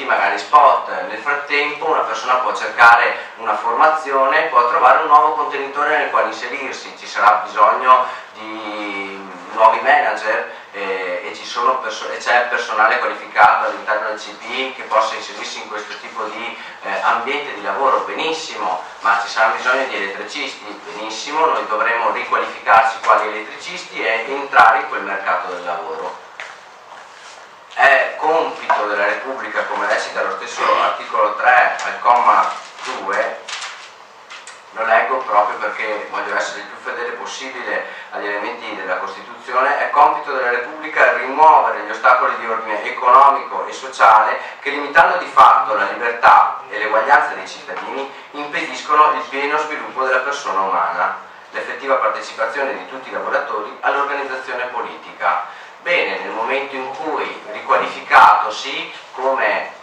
ambiti magari spot. Nel frattempo una persona può cercare una formazione, può trovare un nuovo contenitore nel quale inserirsi, ci sarà bisogno di nuovi manager e c'è personale qualificato all'interno del CPI che possa inserirsi in questo tipo di ambiente di lavoro, benissimo, ma ci sarà bisogno di elettricisti, benissimo, noi dovremo riqualificarci quali elettricisti e entrare in quel mercato del lavoro. È compito della Repubblica, come recita lo stesso articolo 3 al comma 2, lo leggo proprio perché voglio essere il più fedele possibile agli elementi della Costituzione, è compito della Repubblica rimuovere gli ostacoli di ordine economico e sociale che, limitando di fatto la libertà e l'eguaglianza dei cittadini, impediscono il pieno sviluppo della persona umana, l'effettiva partecipazione di tutti i lavoratori all'organizzazione politica. Bene, nel momento in cui riqualificatosi come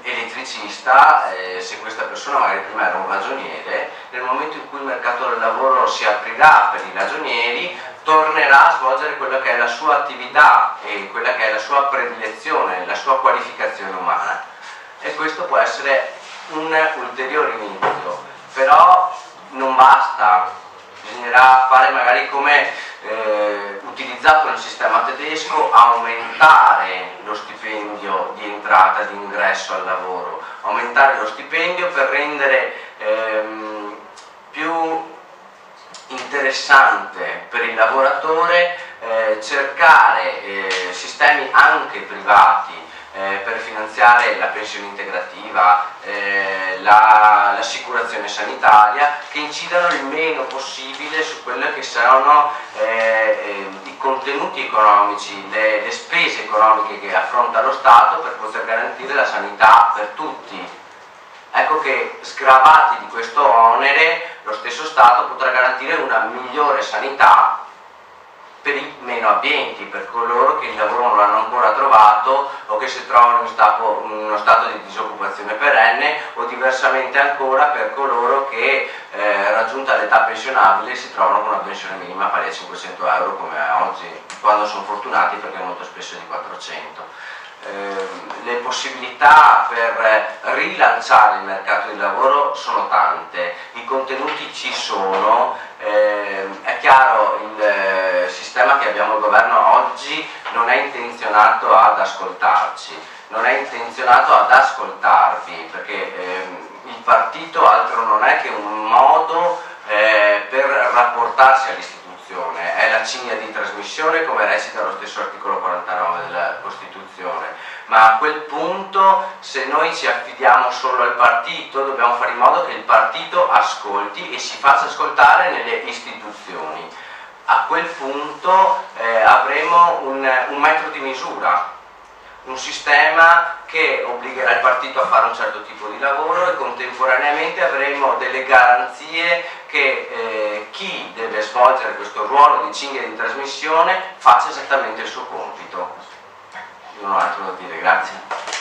elettricista, se questa persona magari prima era un ragioniere, nel momento in cui il mercato del lavoro si aprirà per i ragionieri, tornerà a svolgere quella che è la sua attività e quella che è la sua predilezione, la sua qualificazione umana. E questo può essere un ulteriore inizio, però non basta, bisognerà fare magari come utilizzato nel sistema tedesco, aumentare lo stipendio di entrata, di ingresso al lavoro, aumentare lo stipendio per rendere più interessante per il lavoratore cercare sistemi anche privati per finanziare la pensione integrativa, l'assicurazione sanitaria, che incidano il meno possibile su quelli che sono i contenuti economici, le spese economiche che affronta lo Stato per poter garantire la sanità per tutti. Ecco che, sgravati di questo onere, lo stesso Stato potrà garantire una migliore sanità per i meno abbienti, per coloro che il lavoro non l'hanno ancora trovato o che si trovano in uno stato di disoccupazione perenne, o diversamente ancora per coloro che raggiunta l'età pensionabile si trovano con una pensione minima pari a 500 euro come oggi, quando sono fortunati, perché molto spesso è di 400. Le possibilità per rilanciare il mercato del lavoro sono tante, i contenuti ci sono, è chiaro, il sistema che abbiamo al governo oggi non è intenzionato ad ascoltarci, non è intenzionato ad ascoltarvi, perché il partito altro non è che un modo per rapportarsi all'istituzione, è la cinghia di trasmissione, come recita lo stesso articolo 49 della Costituzione, ma a quel punto, se noi ci affidiamo solo al partito, dobbiamo fare in modo che il partito ascolti e si faccia ascoltare nelle istituzioni. A quel punto avremo un metro di misura, un sistema che obbligherà il partito a fare un certo tipo di lavoro, e contemporaneamente avremo delle garanzie che chi deve svolgere questo ruolo di cinghia di trasmissione faccia esattamente il suo compito. Non ho altro da dire, grazie.